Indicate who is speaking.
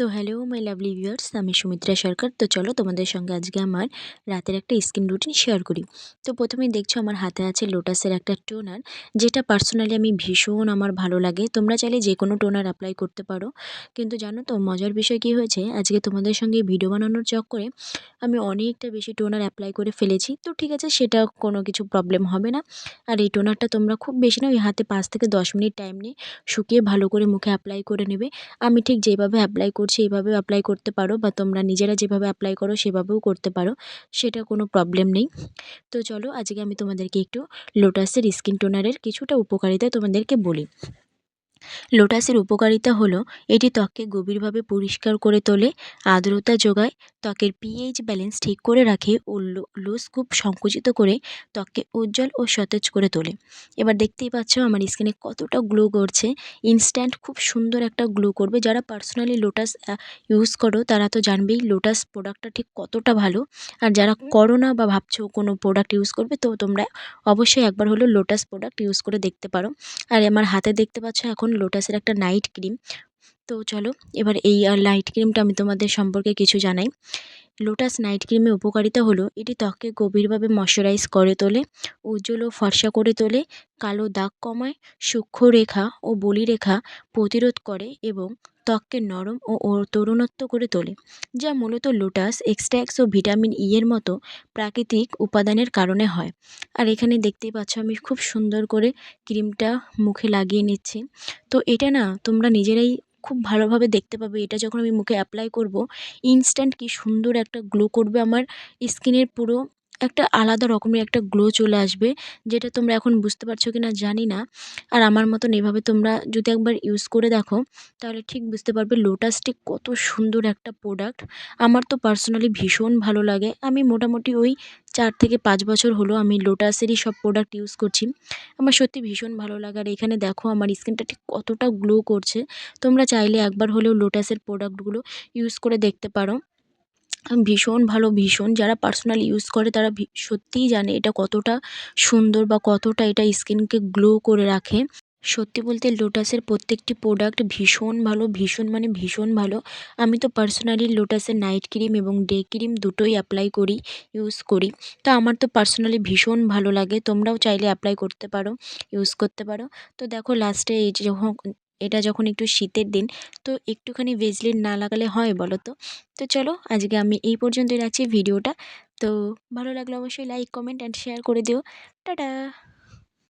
Speaker 1: তো hello my lovely viewers, আমি সুমিত্রা সরকার। তো চলো তোমাদের সঙ্গে আজকে আমার রাতের একটা স্কিন রুটিন শেয়ার করি। তো প্রথমেই দেখছো আমার হাতে আছে লোটাসের একটা টোনার, যেটা পার্সোনালি আমি ভীষণ আমার ভালো লাগে। তোমরা চাইলে যে কোনো টোনার অ্যাপ্লাই করতে পারো, কিন্তু জানো তো মজার বিষয় কী হয়েছে, আজকে তোমাদের সঙ্গে ভিডিও বানানোর চক্করে আমি অনেকটা বেশি টোনার অ্যাপ্লাই করে ফেলেছি। তো ঠিক আছে, সেটা কোনো কিছু প্রবলেম হবে না। আর এই টোনারটা তোমরা খুব বেশি না, ওই হাতে 5 থেকে 10 মিনিট টাইম নিয়ে শুকিয়ে ভালো করে মুখে অ্যাপ্লাই করে নেবে। আমি ঠিক যেভাবে অ্যাপ্লাই করছি এইভাবেও অ্যাপ্লাই করতে পারো, বা তোমরা নিজেরা যেভাবে অ্যাপ্লাই করো সেভাবেও করতে পারো, সেটা কোনো প্রবলেম নেই। তো চলো আজকে আমি তোমাদেরকে একটু লোটাসের স্কিন টোনারের কিছুটা উপকারিতা তোমাদেরকে বলি। লোটাসের উপকারিতা হলো এটি ত্বককে গভীরভাবে পরিষ্কার করে তোলে, আর্দ্রতা যোগায়, ত্বকের পিএইচ ব্যালেন্স ঠিক করে রাখে ও লুজ খুব সংকুচিত করে ত্বককে উজ্জ্বল ও সতেজ করে তোলে। এবার দেখতেই পাচ্ছ আমার স্কিনে কতটা গ্লো করছে, ইনস্ট্যান্ট খুব সুন্দর একটা গ্লো করবে। যারা পার্সোনালি লোটাস ইউজ করো তারা তো জানবেই লোটাস প্রোডাক্টটা ঠিক কতটা ভালো। আর যারা করো না বা ভাবছো কোনো প্রোডাক্ট ইউজ করবে, তো তোমরা অবশ্যই একবার হলো লোটাস প্রোডাক্ট ইউজ করে দেখতে পারো। আর আমার হাতে দেখতে পাচ্ছ এখন লোটাসের একটা নাইট ক্রিম। তো চলো এবার এই নাইট ক্রিমটা আমি তোমাদের সম্পর্কে কিছু জানাই। লোটাস নাইট ক্রিমের উপকারিতা হলো এটি ত্বককে গভীরভাবে ময়শ্চারাইজ করে তোলে, উজ্জ্বল ও ফর্সা করে তোলে, কালো দাগ কমায়, সূক্ষ্ম রেখা ও বলিরেখা প্রতিরোধ করে এবং ত্বককে নরম ও তরুণত্ব করে তোলে, যা মূলত লোটাস এক্সট্রাক্টস ও ভিটামিন ই এর মতো প্রাকৃতিক উপাদানের কারণে হয়। আর এখানে দেখতেই পাচ্ছ আমি খুব সুন্দর করে ক্রিমটা মুখে লাগিয়ে নিচ্ছি। তো এটা না তোমরা নিজেরাই খুব ভালোভাবে দেখতে পাবে, এটা যখন আমি মুখে অ্যাপ্লাই করব ইনস্ট্যান্ট কি সুন্দর একটা গ্লো করবে আমার স্কিনের, পুরো একটা আলাদা রকমের একটা গ্লো চলে আসবে, যেটা তোমরা এখন বুঝতে পারছো কিনা জানি না। আর আমার মতন এভাবে তোমরা যদি একবার ইউজ করে দেখো তাহলে ঠিক বুঝতে পারবে লোটাস ঠিক কত সুন্দর একটা প্রোডাক্ট। আমার তো পার্সোনালি ভীষণ ভালো লাগে। আমি মোটামুটি ওই 4 থেকে 5 বছর হলো আমি লোটাসেরই সব প্রোডাক্ট ইউজ করছি। আমার সত্যি ভীষণ ভালো লাগে। আর এখানে দেখো আমার স্কিনটা ঠিক কতটা গ্লো করছে। তোমরা চাইলে একবার হলেও লোটাসের প্রোডাক্টগুলো ইউজ করে দেখতে পারো। ভীষণ ভালো, ভীষণ। যারা পার্সোনালি ইউজ করে তারা সত্যিই জানে এটা কতটা সুন্দর বা কতটা এটা স্কিনকে গ্লো করে রাখে। সত্যি বলতে লোটাসের প্রত্যেকটি প্রোডাক্ট ভীষণ ভালো, ভীষণ মানে ভীষণ ভালো। আমি তো পার্সোনালি লোটাসের নাইট ক্রিম এবং ডে ক্রিম দুটোই অ্যাপ্লাই করি, ইউজ করি। তো আমার তো পার্সোনালি ভীষণ ভালো লাগে। তোমরাও চাইলে অ্যাপ্লাই করতে পারো, ইউজ করতে পারো। তো দেখো লাস্টে এই যে যখন এটা যখন একটু শীতের দিন, তো একটুখানি ভেজলিন না লাগালে হয় বলো তো? তো চলো আজকে আমি এই পর্যন্তই রাখছি ভিডিওটা। তো ভালো লাগলে অবশ্যই লাইক, কমেন্ট অ্যান্ড শেয়ার করে দিও। টাটা।